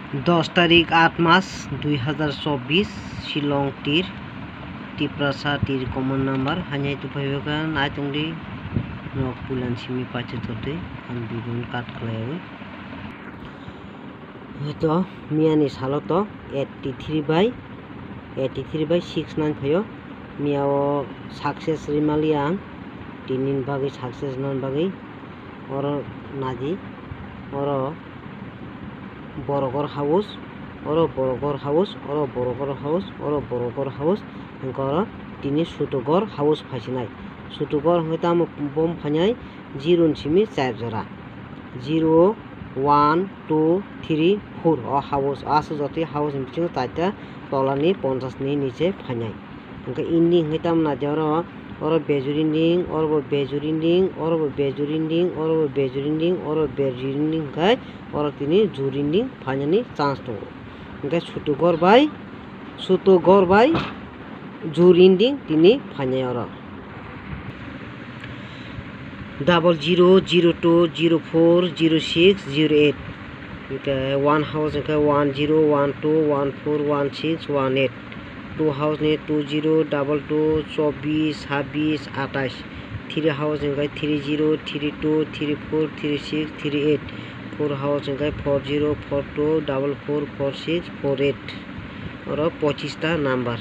10 तारिख 8 मास 2024 Shillong tir Tiprasa tir common number hanya itu payogan aitungdi nok bulan simi pace tote an bibun kat klewe itu miani saloto 83/69 payo miao success rimaliang tinin bagi success non bagi oro naji oro borogor house oro borogor house oro borogor house oro borogor house engkoro tini sutogor house phasinai sutogor hoitam bom phanai 0 simi 4 jora 0 1 2 3 4 o house asu joti house bisingo taita tolani 50 ni niche phanai engka ending hoitam na joro oro bejurinding oro bejurinding oro bejurinding oro bejurinding oro bejurinding kai oro tini jurinding phanani chance to engka sutogor bai jurinding tini phanai oro 0002040608 engka one house engka 1012141618 two house ni 2022242628 three house engka 3032343638 four house engka 4042444648 oro 25 ta number